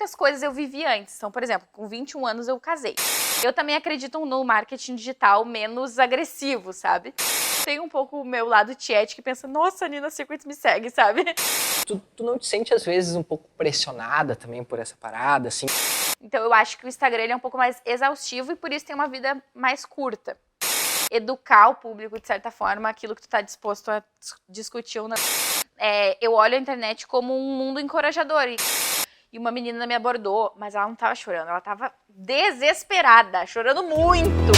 muitas coisas eu vivi antes. Então, por exemplo, com 21 anos eu casei. Eu também acredito no marketing digital menos agressivo, sabe? Tem um pouco o meu lado tiete que pensa, nossa, a Nina Secrets me segue, sabe? Tu não te sente, às vezes, um pouco pressionada também por essa parada, assim? Então eu acho que o Instagram ele é um pouco mais exaustivo e por isso tem uma vida mais curta. Educar o público, de certa forma, aquilo que tu tá disposto a discutir ou não. Eu olho a internet como um mundo encorajador. E uma menina me abordou, mas ela não tava chorando, ela tava desesperada, chorando muito.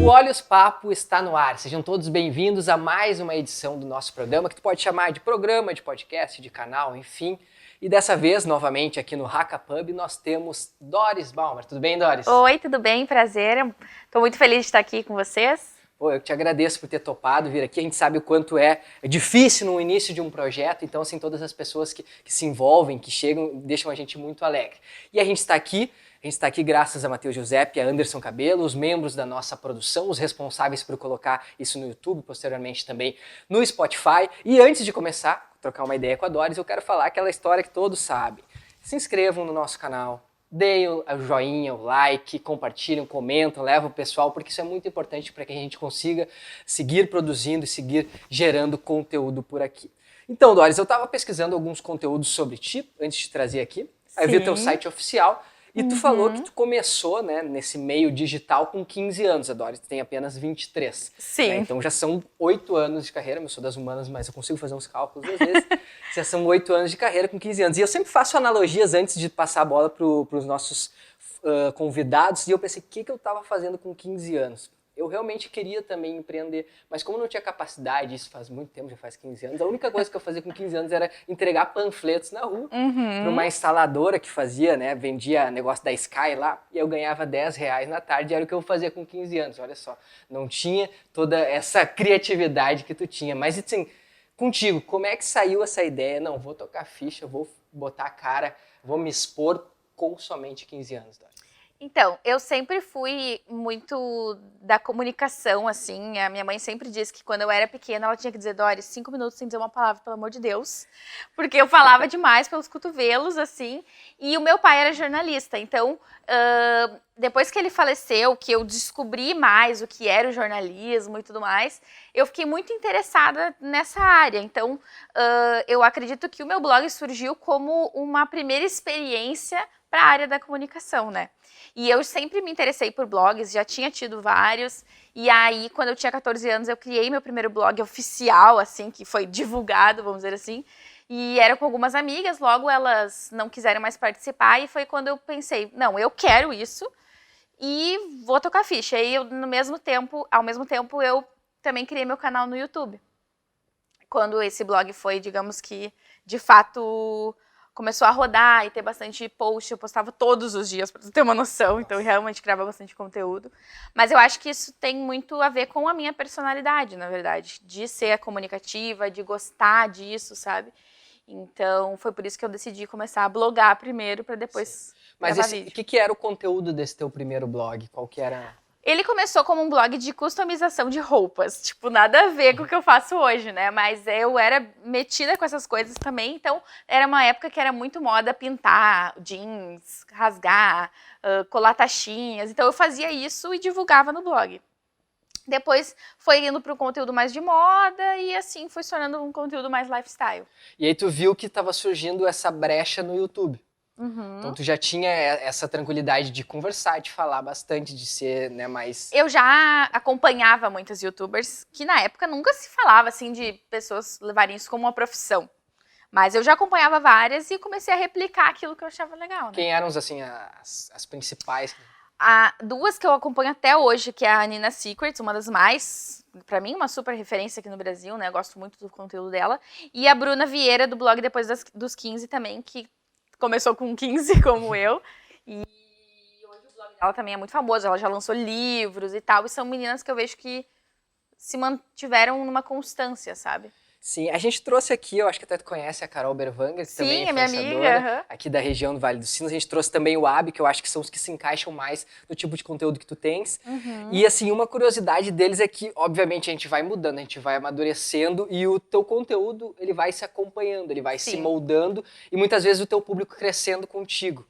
O Olhos Papo está no ar. Sejam todos bem-vindos a mais uma edição do nosso programa, que tu pode chamar de programa, de podcast, de canal, enfim. E dessa vez, novamente, aqui no Hackapub, nós temos Doris Balmer. Tudo bem, Doris? Oi, tudo bem? Prazer. Estou muito feliz de estar aqui com vocês. Pô, eu te agradeço por ter topado vir aqui. A gente sabe o quanto é difícil no início de um projeto, então, assim, todas as pessoas que se envolvem, que chegam, deixam a gente muito alegre. E a gente está aqui graças a Matheus Giuseppe e a Anderson Cabelo, os membros da nossa produção, os responsáveis por colocar isso no YouTube, posteriormente também no Spotify. E antes de começar a trocar uma ideia com a Doris, eu quero falar aquela história que todos sabem. Se inscrevam no nosso canal, deem o joinha, o like, compartilhem, comentam, levam o pessoal, porque isso é muito importante para que a gente consiga seguir produzindo e seguir gerando conteúdo por aqui. Então, Doris, eu estava pesquisando alguns conteúdos sobre ti, antes de trazer aqui. Aí eu vi o teu site oficial. E tu falou que tu começou, né, nesse meio digital com 15 anos, a Doris tem apenas 23. Sim. Né? Então já são 8 anos de carreira, eu sou das humanas, mas eu consigo fazer uns cálculos às vezes. Já são 8 anos de carreira com 15 anos. E eu sempre faço analogias antes de passar a bola para os nossos convidados, e eu pensei, o que eu estava fazendo com 15 anos? Eu realmente queria também empreender, mas como não tinha capacidade, isso faz muito tempo, já faz 15 anos, a única coisa que eu fazia com 15 anos era entregar panfletos na rua para uma instaladora que fazia, né, vendia negócio da Sky lá, e eu ganhava R$10 na tarde, era o que eu fazia com 15 anos, olha só. Não tinha toda essa criatividade que tu tinha, mas assim, contigo, como é que saiu essa ideia? Não, vou tocar ficha, vou botar a cara, vou me expor com somente 15 anos, Dora. Então, eu sempre fui muito da comunicação, assim. A minha mãe sempre disse que quando eu era pequena, ela tinha que dizer, Doris, 5 minutos sem dizer uma palavra, pelo amor de Deus. Porque eu falava demais pelos cotovelos, assim. E o meu pai era jornalista. Então, depois que ele faleceu, que eu descobri mais o que era o jornalismo e tudo mais, eu fiquei muito interessada nessa área. Então, eu acredito que o meu blog surgiu como uma primeira experiência para a área da comunicação, né? E eu sempre me interessei por blogs, já tinha tido vários. E aí, quando eu tinha 14 anos, eu criei meu primeiro blog oficial, assim, que foi divulgado, vamos dizer assim. E era com algumas amigas, logo elas não quiseram mais participar. E foi quando eu pensei, não, eu quero isso e vou tocar ficha. E eu, ao mesmo tempo, eu também criei meu canal no YouTube. Quando esse blog foi, digamos que, de fato, começou a rodar e ter bastante post, eu postava todos os dias, pra você ter uma noção, então eu realmente criava bastante conteúdo. Mas eu acho que isso tem muito a ver com a minha personalidade, na verdade, de ser comunicativa, de gostar disso, sabe? Então, foi por isso que eu decidi começar a blogar primeiro, para depois gravar vídeo. Mas o que era o conteúdo desse teu primeiro blog? Qual que era? Ele começou como um blog de customização de roupas, tipo, nada a ver com o que eu faço hoje, né? Mas eu era metida com essas coisas também, então era uma época que era muito moda pintar jeans, rasgar, colar taxinhas, então eu fazia isso e divulgava no blog. Depois foi indo para o conteúdo mais de moda e assim foi se tornando um conteúdo mais lifestyle. E aí tu viu que estava surgindo essa brecha no YouTube. Então tu já tinha essa tranquilidade de conversar, de falar bastante, de ser, né, mais... Eu já acompanhava muitas youtubers que na época nunca se falava assim de pessoas levarem isso como uma profissão. Mas eu já acompanhava várias e comecei a replicar aquilo que eu achava legal, né? Quem eram, assim, as principais? Duas que eu acompanho até hoje, que é a Nina Secrets, uma das mais, pra mim, uma super referência aqui no Brasil, né? Eu gosto muito do conteúdo dela. E a Bruna Vieira, do blog Depois dos 15 também, que começou com 15, como eu. E hoje o blog dela também é muito famoso. Ela já lançou livros e tal. E são meninas que eu vejo que se mantiveram numa constância, sabe? Sim, a gente trouxe aqui, eu acho que até tu conhece a Carol Berwanger, que também é Sim, é minha influenciadora amiga. aqui da região do Vale dos Sinos. A gente trouxe também o Abi, que eu acho que são os que se encaixam mais no tipo de conteúdo que tu tens. Uhum. E assim, uma curiosidade deles é que, obviamente, a gente vai mudando, a gente vai amadurecendo e o teu conteúdo, ele vai se acompanhando, ele vai se Sim. moldando e muitas vezes o teu público crescendo contigo.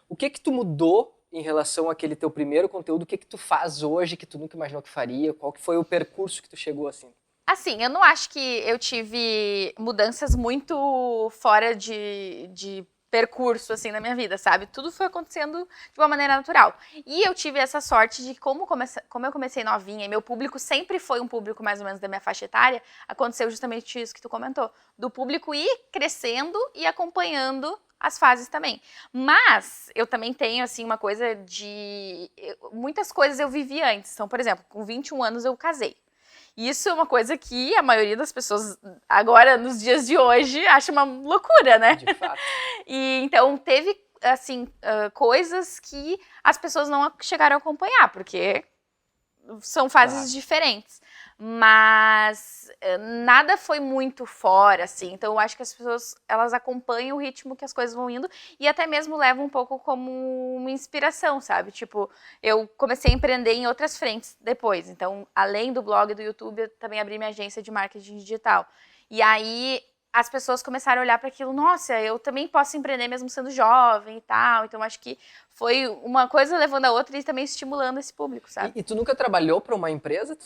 O que que tu mudou em relação àquele teu primeiro conteúdo? O que que tu faz hoje que tu nunca imaginou que faria? Qual que foi o percurso que tu chegou assim? Assim, eu não acho que eu tive mudanças muito fora de percurso, assim, na minha vida, sabe? Tudo foi acontecendo de uma maneira natural. E eu tive essa sorte de, como eu comecei novinha, e meu público sempre foi um público mais ou menos da minha faixa etária, aconteceu justamente isso que tu comentou. Do público ir crescendo e acompanhando as fases também. Mas eu também tenho, assim, uma coisa de... Muitas coisas eu vivi antes. Então, por exemplo, com 21 anos eu casei. Isso é uma coisa que a maioria das pessoas, agora, nos dias de hoje, acha uma loucura, né? De fato. E então teve, assim, coisas que as pessoas não chegaram a acompanhar, porque são fases Claro. diferentes. Mas nada foi muito fora, assim. Então eu acho que as pessoas, elas acompanham o ritmo que as coisas vão indo e até mesmo levam um pouco como uma inspiração, sabe? Tipo, eu comecei a empreender em outras frentes depois. Então, além do blog e do YouTube, eu também abri minha agência de marketing digital. E aí as pessoas começaram a olhar para aquilo, nossa, eu também posso empreender mesmo sendo jovem e tal. Então acho que foi uma coisa levando a outra e também estimulando esse público, sabe? E tu nunca trabalhou para uma empresa?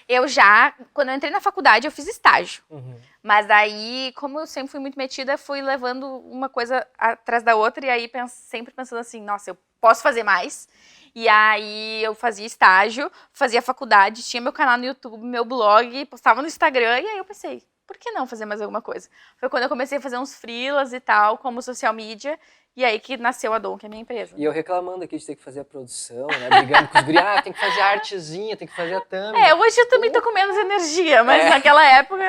Eu já, quando eu entrei na faculdade, eu fiz estágio. Uhum. Mas daí, como eu sempre fui muito metida, fui levando uma coisa atrás da outra e aí sempre pensando assim, nossa, eu posso fazer mais. E aí eu fazia estágio, fazia faculdade, tinha meu canal no YouTube, meu blog, postava no Instagram e aí eu pensei, por que não fazer mais alguma coisa? Foi quando eu comecei a fazer uns freelas e tal, como social media, e aí que nasceu a Dom, que é a minha empresa. E eu reclamando aqui de ter que fazer a produção, né? Brigando com os guris, tem que fazer a artezinha, tem que fazer a thumb. Hoje eu também tô com menos energia, mas naquela época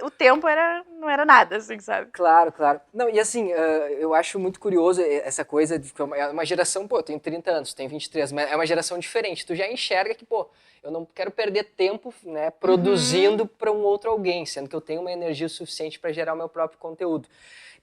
o tempo não era nada, assim, sabe? Claro, claro. Não, e assim, eu acho muito curioso essa coisa de que é uma geração, pô, eu tenho 30 anos, tu tem 23, mas é uma geração diferente. Tu já enxerga que, pô, eu não quero perder tempo, né, produzindo para um outro alguém, sendo que eu tenho uma energia suficiente para gerar o meu próprio conteúdo.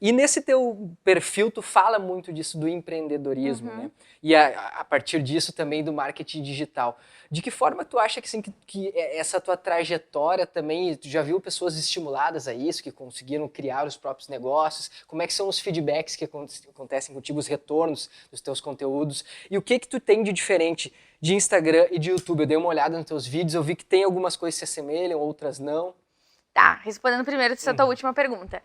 E nesse teu perfil, tu fala muito disso do empreendedorismo, né? E a partir disso também do marketing digital. De que forma tu acha que, assim, que essa tua trajetória também, tu já viu pessoas estimuladas a isso, que conseguiram criar os próprios negócios? Como é que são os feedbacks que acontecem contigo, os retornos dos teus conteúdos? E o que que tu tem de diferente de Instagram e de YouTube? Eu dei uma olhada nos teus vídeos, eu vi que tem algumas coisas que se assemelham, outras não. Tá, respondendo primeiro essa tua última pergunta.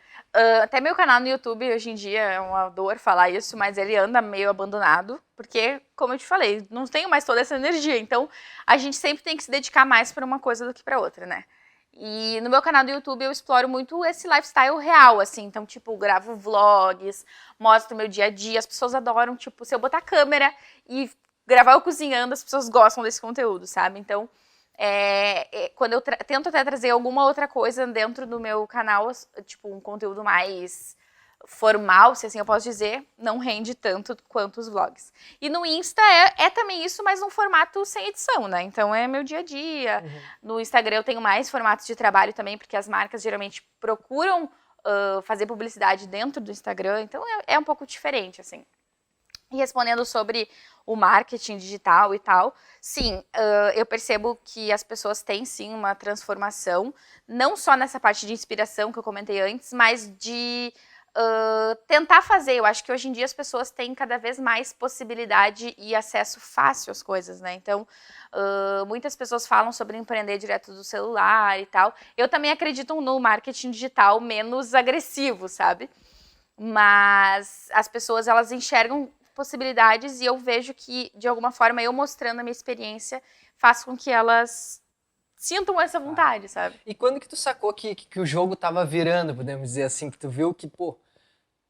Até meu canal no YouTube, hoje em dia, é uma dor falar isso, mas ele anda meio abandonado, porque, como eu te falei, não tenho mais toda essa energia. Então, a gente sempre tem que se dedicar mais para uma coisa do que para outra, né? E no meu canal do YouTube eu exploro muito esse lifestyle real, assim. Então, tipo, gravo vlogs, mostro o meu dia a dia. As pessoas adoram, tipo, se eu botar câmera e gravar eu cozinhando, as pessoas gostam desse conteúdo, sabe? Então, quando eu tento até trazer alguma outra coisa dentro do meu canal, tipo um conteúdo mais formal, se assim eu posso dizer, não rende tanto quanto os vlogs. E no Insta é também isso, mas num formato sem edição, né? Então é meu dia a dia. No Instagram eu tenho mais formatos de trabalho também, porque as marcas geralmente procuram fazer publicidade dentro do Instagram, então é um pouco diferente, assim. E respondendo sobre o marketing digital e tal, sim, eu percebo que as pessoas têm sim uma transformação, não só nessa parte de inspiração que eu comentei antes, mas de tentar fazer. Eu acho que hoje em dia as pessoas têm cada vez mais possibilidade e acesso fácil às coisas, né? Então, muitas pessoas falam sobre empreender direto do celular e tal. Eu também acredito no marketing digital menos agressivo, sabe? Mas as pessoas, elas enxergam possibilidades e eu vejo que, de alguma forma, eu mostrando a minha experiência faz com que elas sintam essa vontade, sabe? E quando que tu sacou que o jogo tava virando, podemos dizer assim, que tu viu que, pô,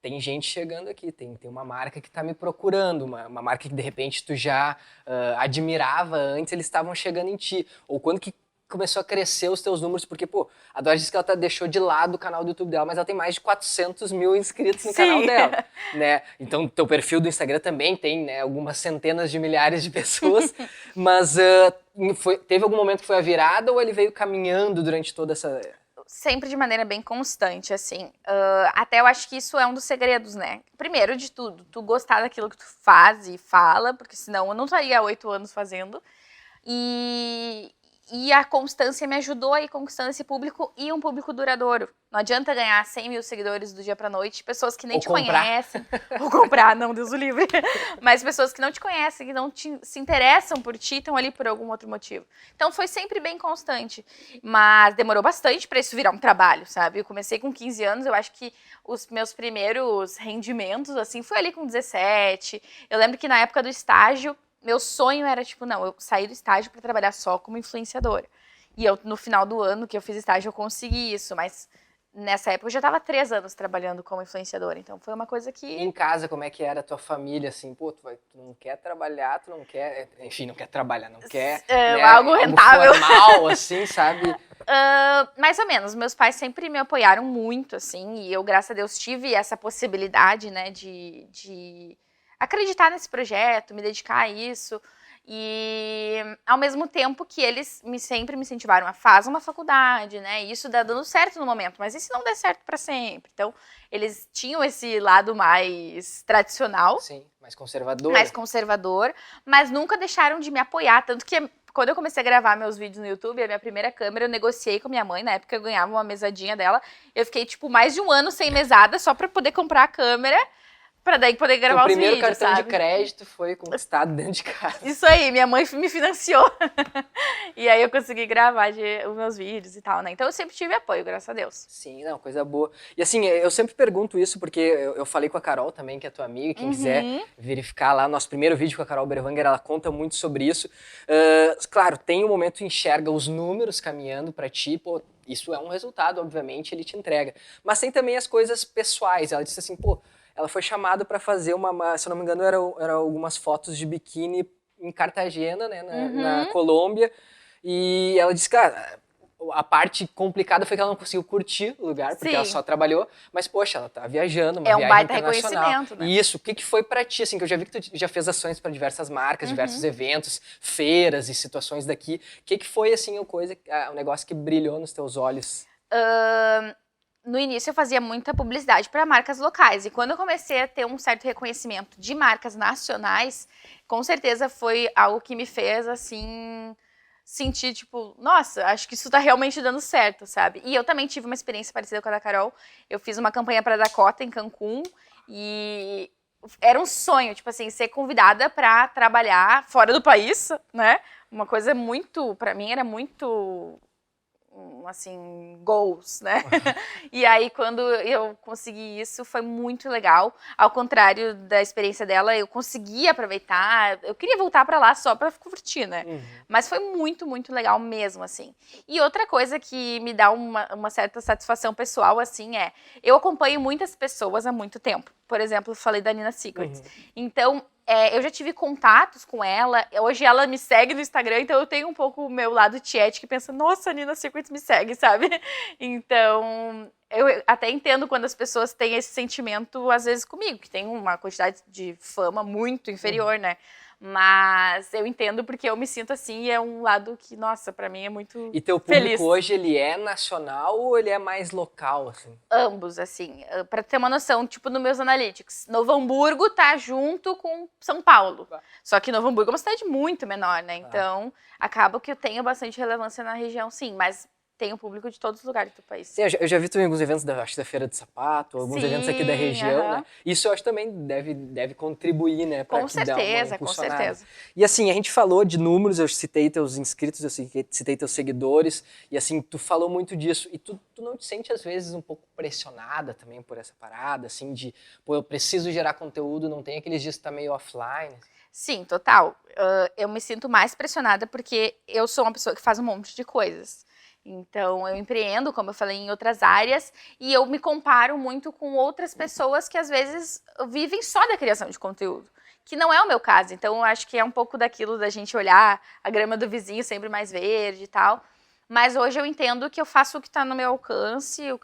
tem gente chegando aqui, tem uma marca que tá me procurando, uma marca que de repente tu já admirava antes, eles estavam chegando em ti. Ou quando que começou a crescer os teus números, porque, pô, a Dora disse que ela deixou de lado o canal do YouTube dela, mas ela tem mais de 400 mil inscritos no canal dela, né? Então, teu perfil do Instagram também tem, né, algumas centenas de milhares de pessoas, mas teve algum momento que foi a virada ou ele veio caminhando durante toda essa... sempre de maneira bem constante, assim. Até eu acho que isso é um dos segredos, né? Primeiro de tudo, tu gostar daquilo que tu faz e fala, porque senão eu não estaria há 8 anos fazendo. E a constância me ajudou a ir conquistando esse público e um público duradouro. Não adianta ganhar 100 mil seguidores do dia pra noite, pessoas que nem te conhecem. Ou comprar, não, Deus o livre. Mas pessoas que não te conhecem, que não se interessam por ti, estão ali por algum outro motivo. Então foi sempre bem constante. Mas demorou bastante pra isso virar um trabalho, sabe? Eu comecei com 15 anos, eu acho que os meus primeiros rendimentos, assim, foi ali com 17. Eu lembro que na época do estágio, meu sonho era, tipo, não, eu saí do estágio para trabalhar só como influenciadora. E eu, no final do ano que eu fiz estágio, eu consegui isso, mas nessa época eu já estava 3 anos trabalhando como influenciadora, então foi uma coisa que... E em casa, como é que era a tua família, assim, pô, tu não quer trabalhar, tu não quer, enfim, não quer trabalhar, não quer, né, algo rentável. Algo formal, assim, sabe? Mais ou menos, meus pais sempre me apoiaram muito, assim, e eu, graças a Deus, tive essa possibilidade, né, de acreditar nesse projeto, me dedicar a isso. E ao mesmo tempo que eles sempre me incentivaram a fazer uma faculdade, né? E isso dá dando certo no momento, mas e se não der certo para sempre? Então, eles tinham esse lado mais tradicional. Sim, mais conservador. Mais conservador, mas nunca deixaram de me apoiar. Tanto que quando eu comecei a gravar meus vídeos no YouTube, a minha primeira câmera, eu negociei com minha mãe. Na época eu ganhava uma mesadinha dela. Eu fiquei, tipo, mais de 1 ano sem mesada só para poder comprar a câmera. Pra daí poder gravar os vídeos, O primeiro cartão sabe? de crédito foi conquistado dentro de casa. Isso aí, minha mãe me financiou. E aí eu consegui gravar os meus vídeos e tal, né? Então eu sempre tive apoio, graças a Deus. Sim, não, coisa boa. E assim, eu sempre pergunto isso porque eu falei com a Carol também, que é tua amiga, quem quiser verificar lá, nosso primeiro vídeo com a Carol Berevanger, ela conta muito sobre isso. Claro, tem um momento, enxerga os números caminhando pra ti, pô, isso é um resultado, obviamente, ele te entrega. Mas tem também as coisas pessoais, ela disse assim, pô, ela foi chamada para fazer se eu não me engano, eram algumas fotos de biquíni em Cartagena, né, na Colômbia. E ela disse, cara, a parte complicada foi que ela não conseguiu curtir o lugar, porque ela só trabalhou. Mas, poxa, ela tá viajando, uma viagem baita internacional. Reconhecimento, né? E isso, o que foi para ti? Assim, que eu já vi que tu já fez ações para diversas marcas, diversos eventos, feiras e situações daqui. O que foi, assim, um negócio que brilhou nos teus olhos? No início eu fazia muita publicidade para marcas locais e quando eu comecei a ter um certo reconhecimento de marcas nacionais, com certeza foi algo que me fez, assim, sentir, tipo, nossa, acho que isso tá realmente dando certo, sabe? E eu também tive uma experiência parecida com a da Carol. Eu fiz uma campanha para Dakota em Cancún e era um sonho, tipo assim, ser convidada para trabalhar fora do país, né? Uma coisa muito, para mim era muito... assim, goals, né? E aí, quando eu consegui isso, foi muito legal. Ao contrário da experiência dela, eu consegui aproveitar. Eu queria voltar pra lá só pra curtir, né? Mas foi muito, muito legal mesmo, assim. E outra coisa que me dá uma certa satisfação pessoal, assim, eu acompanho muitas pessoas há muito tempo. Por exemplo, eu falei da Nina Secrets. Então, eu já tive contatos com ela, hoje ela me segue no Instagram, então eu tenho um pouco o meu lado tiete que pensa, nossa, a Nina Secrets me segue, sabe? Então, eu até entendo quando as pessoas têm esse sentimento, às vezes, comigo, que tem uma quantidade de fama muito inferior, né? Mas eu entendo porque eu me sinto assim e é um lado que, nossa, pra mim é muito feliz. E teu público hoje, ele é nacional ou ele é mais local, assim? Ambos, assim. Pra ter uma noção, tipo, nos meus analytics, Novo Hamburgo tá junto com São Paulo. Só que Novo Hamburgo é uma cidade muito menor, né? Então, acaba que eu tenho bastante relevância na região, sim. Mas tem um público de todos os lugares do país. Sim, eu já vi também alguns eventos acho que da Feira do Sapato, alguns eventos aqui da região, né? Isso eu acho também deve contribuir, né? Com certeza, com certeza. E assim, a gente falou de números, eu citei teus inscritos, eu citei teus seguidores, e assim, tu falou muito disso. E tu não te sente, às vezes, um pouco pressionada também por essa parada, assim, de, pô, eu preciso gerar conteúdo, não tem aqueles dias que tá meio offline? Sim, total. Eu me sinto mais pressionada porque eu sou uma pessoa que faz um monte de coisas. Então, eu empreendo, como eu falei, em outras áreas e eu me comparo muito com outras pessoas que, às vezes, vivem só da criação de conteúdo, que não é o meu caso. Então, eu acho que é um pouco daquilo da gente olhar a grama do vizinho sempre mais verde e tal. Mas hoje eu entendo que eu faço o que está no meu alcance, o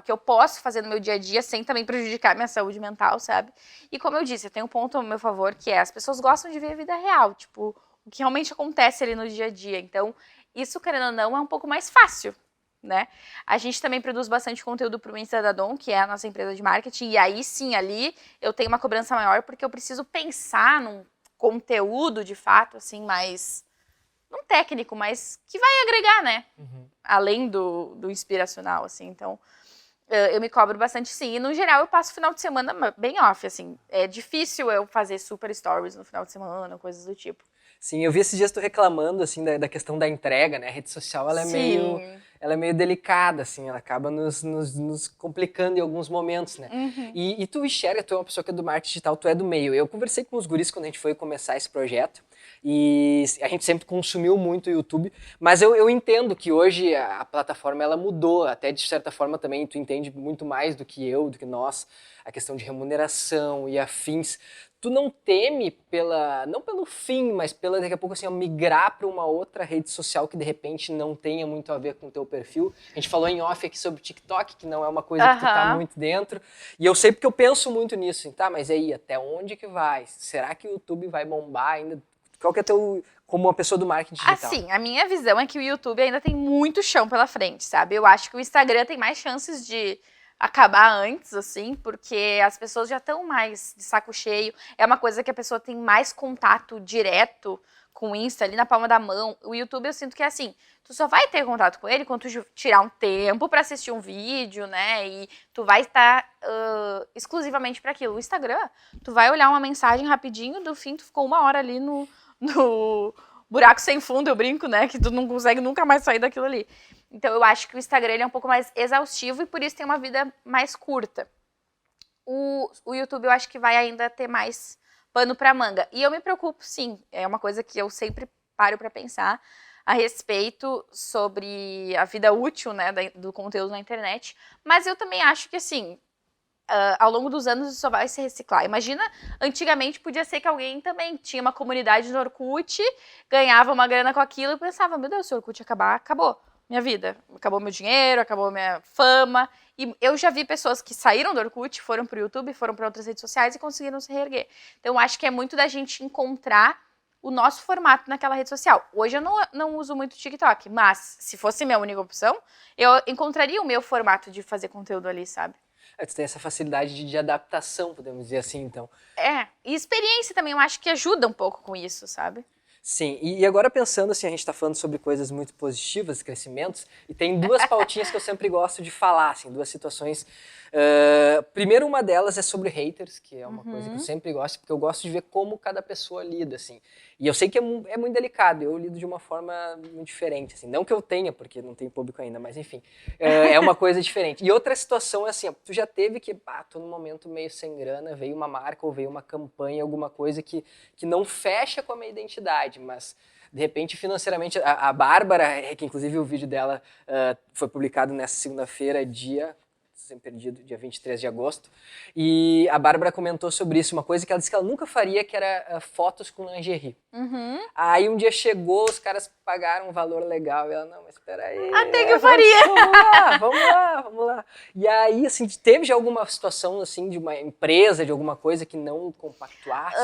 que eu posso fazer no meu dia a dia sem também prejudicar minha saúde mental, sabe? E como eu disse, eu tenho um ponto a meu favor que é as pessoas gostam de ver a vida real, tipo, o que realmente acontece ali no dia a dia. Então, isso, querendo ou não, é um pouco mais fácil. né? A gente também produz bastante conteúdo para o Insta da Dom, que é a nossa empresa de marketing, e aí sim, ali eu tenho uma cobrança maior, porque eu preciso pensar num conteúdo, de fato, assim, mais, não técnico, mas que vai agregar, né? Além do inspiracional, assim, então eu me cobro bastante, sim. E, no geral, eu passo o final de semana bem off, assim. É difícil eu fazer super stories no final de semana, coisas do tipo. Sim, eu vi esses dias tu reclamando, assim, da questão da entrega, né? A rede social, Sim. ela é meio delicada, assim, ela acaba nos complicando em alguns momentos, né? Uhum. E tu enxerga, tu é uma pessoa que é do marketing digital, tu é do meio. Eu conversei com os guris quando a gente foi começar esse projeto e a gente sempre consumiu muito o YouTube, mas eu entendo que hoje a plataforma, ela mudou, até de certa forma também tu entende muito mais do que eu, do que nós, a questão de remuneração e afins. Tu não teme não pelo fim, mas pela daqui a pouco assim, migrar para uma outra rede social que de repente não tenha muito a ver com o teu perfil? A gente falou em off aqui sobre o TikTok, que não é uma coisa que tu tá Aham. muito dentro. E eu sei porque eu penso muito nisso, assim, tá, mas aí, até onde que vai? Será que o YouTube vai bombar ainda? Qual que é teu, como uma pessoa do marketing digital? Assim, a minha visão é que o YouTube ainda tem muito chão pela frente, sabe? Eu acho que o Instagram tem mais chances de acabar antes, assim, porque as pessoas já estão mais de saco cheio. É uma coisa que a pessoa tem mais contato direto com o Insta ali na palma da mão. O YouTube eu sinto que é assim, tu só vai ter contato com ele quando tu tirar um tempo pra assistir um vídeo, né? E tu vai estar exclusivamente para aquilo. O Instagram, tu vai olhar uma mensagem rapidinho, do fim tu ficou 1 hora ali no buraco sem fundo, eu brinco, né? Que tu não consegue nunca mais sair daquilo ali. Então eu acho que o Instagram ele é um pouco mais exaustivo e por isso tem uma vida mais curta. O YouTube eu acho que vai ainda ter mais pano pra manga. E eu me preocupo, sim. É uma coisa que eu sempre paro pra pensar a respeito sobre a vida útil, né, do conteúdo na internet. Mas eu também acho que, assim, ao longo dos anos isso só vai se reciclar. Imagina, antigamente podia ser que alguém também tinha uma comunidade no Orkut, ganhava uma grana com aquilo e pensava, meu Deus, se o Orkut acabar, acabou minha vida. Acabou meu dinheiro, acabou minha fama. E eu já vi pessoas que saíram do Orkut, foram pro YouTube, foram para outras redes sociais e conseguiram se reerguer. Então, eu acho que é muito da gente encontrar o nosso formato naquela rede social. Hoje eu não uso muito TikTok, mas se fosse minha única opção, eu encontraria o meu formato de fazer conteúdo ali, sabe? Tu tem essa facilidade de adaptação, podemos dizer assim, então. E experiência também, eu acho que ajuda um pouco com isso, sabe? Sim, e agora pensando assim, a gente está falando sobre coisas muito positivas, crescimentos, e tem duas pautinhas que eu sempre gosto de falar, assim, duas situações. Primeiro, uma delas é sobre haters, que é uma coisa que eu sempre gosto, porque eu gosto de ver como cada pessoa lida, assim. E eu sei que é muito delicado, eu lido de uma forma muito diferente, assim. Não que eu tenha, porque não tem público ainda, mas enfim, é uma coisa diferente. E outra situação é assim, ó, tu já teve que, tô num momento meio sem grana, veio uma marca ou veio uma campanha, alguma coisa que não fecha com a minha identidade, mas de repente financeiramente a Bárbara, que inclusive o vídeo dela foi publicado nessa segunda-feira, sem perdido, dia 23 de agosto, e a Bárbara comentou sobre isso, uma coisa que ela disse que ela nunca faria, que era fotos com lingerie. Aí um dia chegou, os caras pagaram um valor legal, e ela, não, mas espera aí, Até que eu faria. vamos lá. E aí, assim, teve já alguma situação, assim, de uma empresa, de alguma coisa que não compactuasse?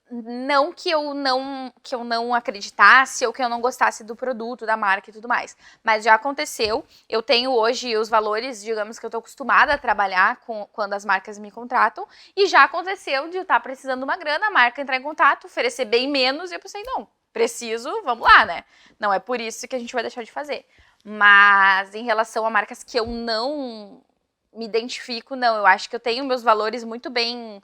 Não que eu não acreditasse ou que eu não gostasse do produto, da marca e tudo mais. Mas já aconteceu. Eu tenho hoje os valores, digamos, que eu tô acostumada a trabalhar quando as marcas me contratam. E já aconteceu de eu estar precisando de uma grana, a marca entrar em contato, oferecer bem menos, e eu pensei, não, preciso, vamos lá, né? Não é por isso que a gente vai deixar de fazer. Mas em relação a marcas que eu não me identifico, não. Eu acho que eu tenho meus valores muito bem,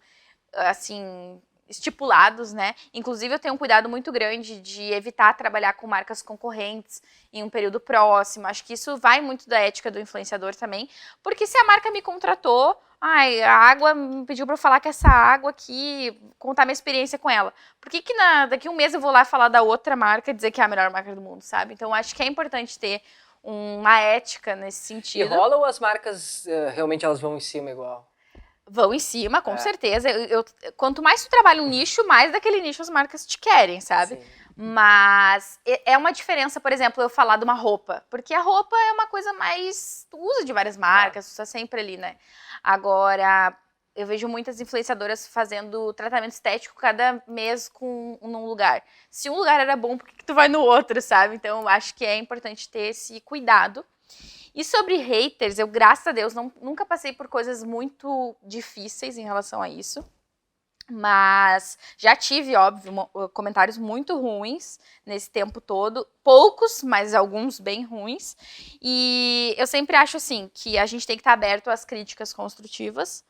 assim, estipulados, né? Inclusive, eu tenho um cuidado muito grande de evitar trabalhar com marcas concorrentes em um período próximo. Acho que isso vai muito da ética do influenciador também, porque se a marca me contratou, a água me pediu para eu falar que essa água aqui, contar minha experiência com ela. Por que daqui a um mês eu vou lá falar da outra marca e dizer que é a melhor marca do mundo, sabe? Então, acho que é importante ter uma ética nesse sentido. E rola ou as marcas realmente elas vão em cima igual? Vão em cima, com certeza. Quanto mais tu trabalha um nicho, mais daquele nicho as marcas te querem, sabe? Sim. Mas é uma diferença, por exemplo, eu falar de uma roupa. Porque a roupa é uma coisa mais... Tu usa de várias marcas, tu tá sempre ali, né? Agora, eu vejo muitas influenciadoras fazendo tratamento estético cada mês num lugar. Se um lugar era bom, por que tu vai no outro, sabe? Então, eu acho que é importante ter esse cuidado. E sobre haters, eu, graças a Deus, nunca passei por coisas muito difíceis em relação a isso. Mas já tive, óbvio, comentários muito ruins nesse tempo todo. Poucos, mas alguns bem ruins. E eu sempre acho, assim, que a gente tem que estar aberto às críticas construtivas.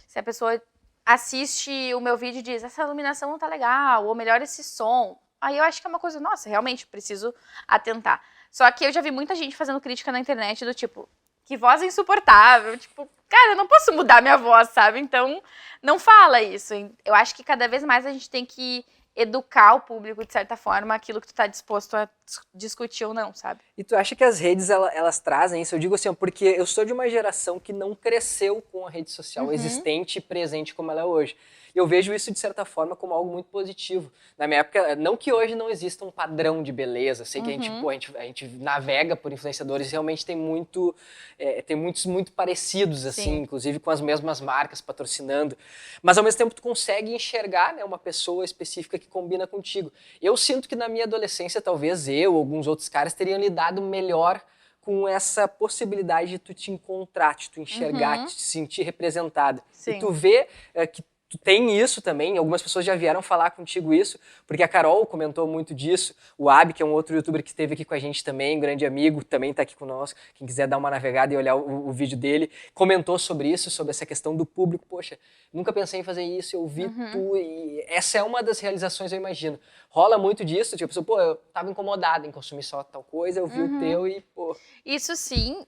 Se a pessoa assiste o meu vídeo e diz, essa iluminação não tá legal, ou melhor esse som. Aí eu acho que é uma coisa, nossa, realmente preciso atentar. Só que eu já vi muita gente fazendo crítica na internet do tipo, que voz insuportável, tipo, cara, eu não posso mudar minha voz, sabe? Então, não fala isso. Eu acho que cada vez mais a gente tem que educar o público, de certa forma, aquilo que tu tá disposto a discutir ou não, sabe? E tu acha que as redes, elas trazem isso? Eu digo assim, porque eu sou de uma geração que não cresceu com a rede social existente e presente como ela é hoje. E eu vejo isso, de certa forma, como algo muito positivo. Na minha época, não que hoje não exista um padrão de beleza, sei que a gente navega por influenciadores, realmente tem muitos muito parecidos, assim, inclusive com as mesmas marcas patrocinando. Mas, ao mesmo tempo, tu consegue enxergar, né, uma pessoa específica que combina contigo. Eu sinto que na minha adolescência, talvez eu ou alguns outros caras teriam lidado melhor com essa possibilidade de tu te encontrar, de tu enxergar, de te sentir representada. Sim. E tu vê que tu tem isso também, algumas pessoas já vieram falar contigo isso, porque a Carol comentou muito disso, o Abi, que é um outro youtuber que esteve aqui com a gente também, um grande amigo, também está aqui conosco, quem quiser dar uma navegada e olhar o vídeo dele, comentou sobre isso, sobre essa questão do público, poxa, nunca pensei em fazer isso, eu vi tu, e essa é uma das realizações, eu imagino. Rola muito disso, tipo, pô, eu tava incomodada em consumir só tal coisa, eu vi o teu e, pô... Isso sim,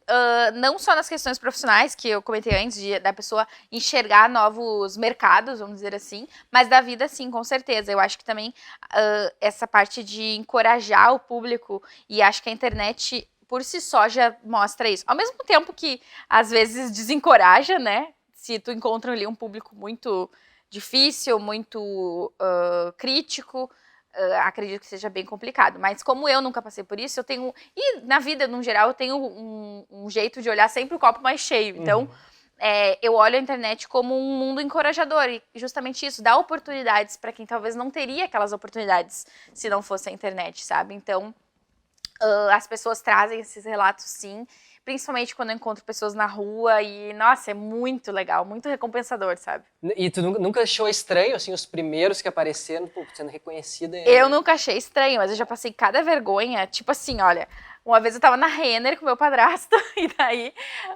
não só nas questões profissionais, que eu comentei antes, da pessoa enxergar novos mercados, vamos dizer assim, mas da vida sim, com certeza. Eu acho que também essa parte de encorajar o público, e acho que a internet por si só já mostra isso. Ao mesmo tempo que às vezes desencoraja, né? Se tu encontra ali um público muito difícil, muito crítico, acredito que seja bem complicado, mas como eu nunca passei por isso, eu tenho, e na vida no geral eu tenho um jeito de olhar sempre o copo mais cheio, então eu olho a internet como um mundo encorajador, e justamente isso, dá oportunidades para quem talvez não teria aquelas oportunidades se não fosse a internet, sabe? Então as pessoas trazem esses relatos sim, principalmente quando eu encontro pessoas na rua e, nossa, é muito legal, muito recompensador, sabe? E tu nunca achou estranho, assim, os primeiros que apareceram, pô, sendo reconhecida? Eu nunca achei estranho, mas eu já passei cada vergonha, tipo assim, olha, uma vez eu tava na Renner com meu padrasto, e daí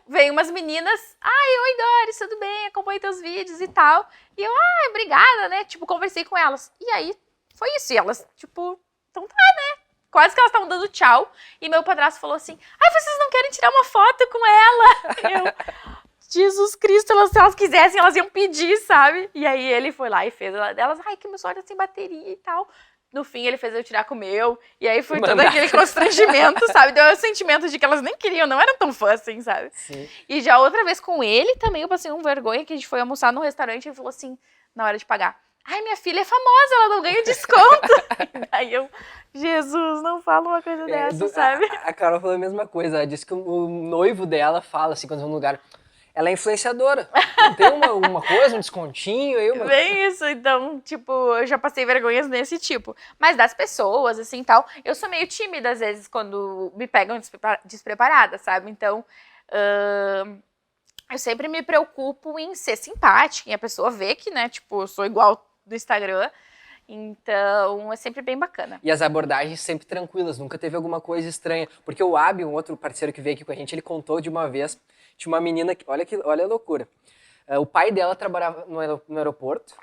vem umas meninas, oi Doris, tudo bem, acompanhei teus vídeos e tal, e eu, obrigada, né, tipo, conversei com elas, e aí foi isso, e elas, tipo, então tá, né? Quase que elas estavam dando tchau. E meu padrasto falou assim, vocês não querem tirar uma foto com ela? Eu, Jesus Cristo, se elas quisessem, elas iam pedir, sabe? E aí ele foi lá e fez. Elas, que meu celular tá sem bateria e tal. No fim, ele fez eu tirar com o meu. E aí foi todo aquele constrangimento, sabe? Deu o sentimento de que elas nem queriam, não eram tão fãs assim, sabe? Sim. E já outra vez com ele também, eu passei vergonha, que a gente foi almoçar num restaurante e ele falou assim, na hora de pagar, minha filha é famosa, ela não ganha desconto. Aí eu, Jesus, não fala uma coisa dessa, sabe? A Carol falou a mesma coisa, ela disse que o noivo dela fala, assim, quando vão num lugar, ela é influenciadora, não tem uma coisa, um descontinho? Bem isso, então, tipo, eu já passei vergonhas nesse tipo. Mas das pessoas, assim, tal, eu sou meio tímida, às vezes, quando me pegam despreparada, sabe? Então, eu sempre me preocupo em ser simpática, em a pessoa ver que, né, tipo, eu sou igual do Instagram, então é sempre bem bacana. E as abordagens sempre tranquilas, nunca teve alguma coisa estranha, porque o Abi, um outro parceiro que veio aqui com a gente, ele contou de uma vez, tinha uma menina, olha a loucura, o pai dela trabalhava no aeroporto,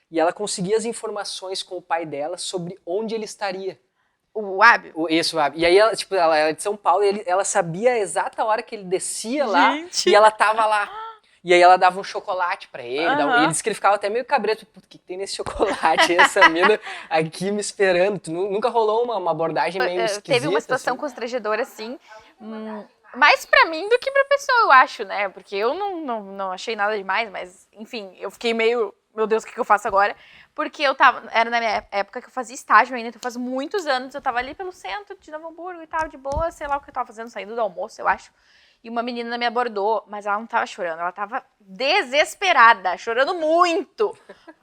e ela conseguia as informações com o pai dela sobre onde ele estaria. O Abi? Isso, o Abi. E aí, ela é de São Paulo, e ela sabia a exata hora que ele descia lá, e ela tava lá. E aí ela dava um chocolate pra ele, e ele disse que ele ficava até meio cabreiro, o que tem nesse chocolate? Essa mina aqui me esperando. Nunca rolou uma abordagem meio esquisita? Teve uma situação assim? constrangedora, assim, mais pra mim do que pra pessoa, eu acho, né? Porque eu não achei nada demais, mas, enfim, eu fiquei meio, meu Deus, o que eu faço agora? Porque era na minha época que eu fazia estágio ainda, então faz muitos anos, eu tava ali pelo centro de Novo Hamburgo e tal, de boa, sei lá o que eu tava fazendo, saindo do almoço, eu acho. E uma menina me abordou, mas ela não tava chorando, ela tava desesperada, chorando muito.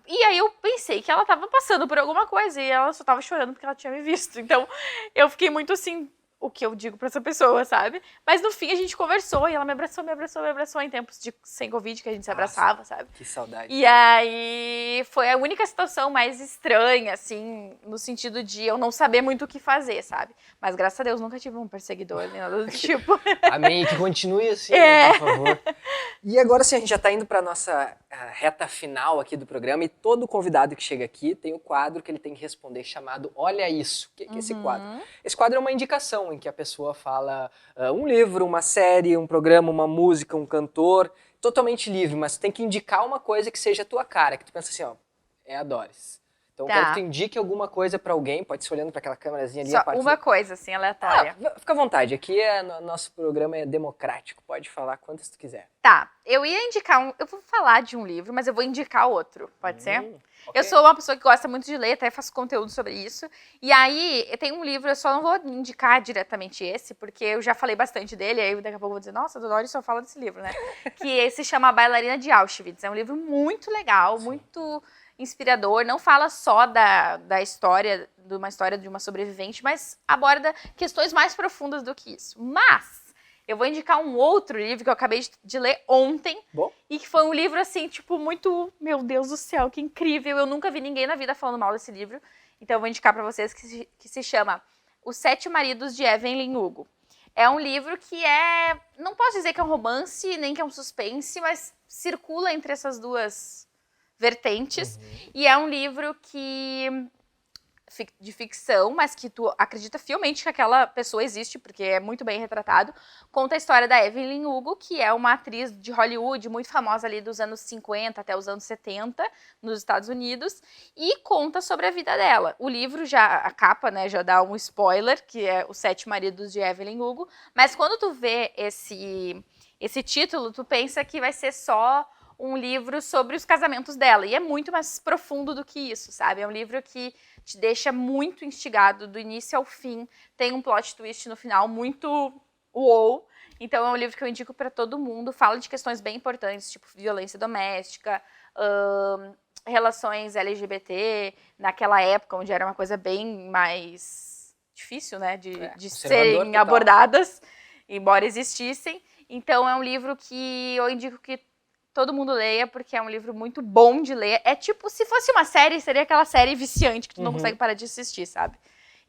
E aí eu pensei que ela tava passando por alguma coisa e ela só tava chorando porque ela tinha me visto. Então eu fiquei muito assim, o que eu digo pra essa pessoa, sabe? Mas no fim a gente conversou e ela me abraçou em tempos de sem Covid que a gente se abraçava, sabe? Que saudade. E aí foi a única situação mais estranha, assim, no sentido de eu não saber muito o que fazer, sabe? Mas graças a Deus nunca tive um perseguidor, nem nada do tipo. Amém, que continue assim, né, por favor. E agora sim, a gente já está indo para nossa reta final aqui do programa e todo convidado que chega aqui tem o quadro que ele tem que responder chamado Olha Isso. O que é esse quadro? Esse quadro é uma indicação em que a pessoa fala um livro, uma série, um programa, uma música, um cantor, totalmente livre, mas tu tem que indicar uma coisa que seja a tua cara, que tu pensa assim, ó, é a Doris. Então eu quero que tu indique alguma coisa pra alguém, pode ser olhando pra aquela câmerazinha ali. Só uma coisa, assim, aleatória. Fica à vontade, aqui nosso programa é democrático, pode falar quantas tu quiser. Tá, eu ia indicar eu vou falar de um livro, mas eu vou indicar outro, pode ser? Okay. Eu sou uma pessoa que gosta muito de ler, até faço conteúdo sobre isso. E aí, tem um livro, eu só não vou indicar diretamente esse, porque eu já falei bastante dele, aí daqui a pouco eu vou dizer, nossa, a Doris só fala desse livro, né? Que se chama A Bailarina de Auschwitz. É um livro muito legal, muito inspirador, não fala só da história, de uma história de uma sobrevivente, mas aborda questões mais profundas do que isso. Mas eu vou indicar um outro livro que eu acabei de ler ontem. Bom. E que foi um livro, assim, tipo, muito... Meu Deus do céu, que incrível. Eu nunca vi ninguém na vida falando mal desse livro. Então eu vou indicar pra vocês que se chama Os Sete Maridos de Evelyn Hugo. É um livro que não posso dizer que é um romance, nem que é um suspense, mas circula entre essas duas vertentes. E é um livro de ficção, mas que tu acredita fielmente que aquela pessoa existe, porque é muito bem retratado. Conta a história da Evelyn Hugo, que é uma atriz de Hollywood muito famosa ali dos anos 50 até os anos 70, nos Estados Unidos, e conta sobre a vida dela. O livro, a capa, né, já dá um spoiler, que é Os Sete Maridos de Evelyn Hugo, mas quando tu vê esse título, tu pensa que vai ser só um livro sobre os casamentos dela, e é muito mais profundo do que isso, sabe? É um livro que te deixa muito instigado do início ao fim, tem um plot twist no final muito uou, então é um livro que eu indico para todo mundo, fala de questões bem importantes, tipo violência doméstica, relações LGBT, naquela época onde era uma coisa bem mais difícil, né, de serem total. Abordadas, embora existissem. Então é um livro que eu indico que todo mundo leia, porque é um livro muito bom de ler. É tipo, se fosse uma série, seria aquela série viciante que tu não consegue parar de assistir, sabe?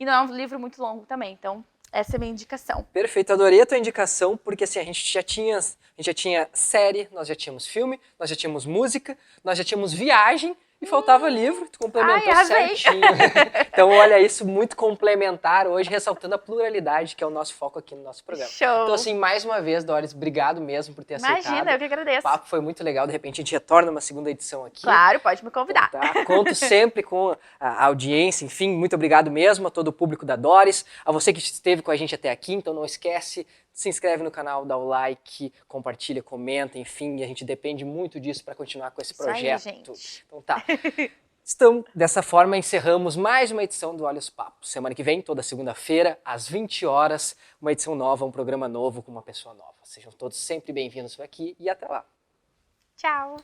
E não é um livro muito longo também, então essa é a minha indicação. Perfeito, adorei a tua indicação, porque assim, a gente já tinha série, nós já tínhamos filme, nós já tínhamos música, nós já tínhamos viagem, e faltava livro, tu complementou certinho. Então, olha isso, muito complementar hoje, ressaltando a pluralidade, que é o nosso foco aqui no nosso programa. Show! Então, assim, mais uma vez, Doris, obrigado mesmo por ter aceitado. Imagina, eu que agradeço. O papo foi muito legal, de repente a gente retorna uma segunda edição aqui. Claro, pode me convidar. Então, tá? Conto sempre com a audiência, enfim, muito obrigado mesmo a todo o público da Doris, a você que esteve com a gente até aqui, então não esquece, se inscreve no canal, dá o like, compartilha, comenta, enfim, a gente depende muito disso para continuar com esse projeto. Isso aí, gente. Então tá. Então, dessa forma, encerramos mais uma edição do Olha os Papos. Semana que vem, toda segunda-feira, às 20 horas, uma edição nova, um programa novo com uma pessoa nova. Sejam todos sempre bem-vindos aqui e até lá. Tchau.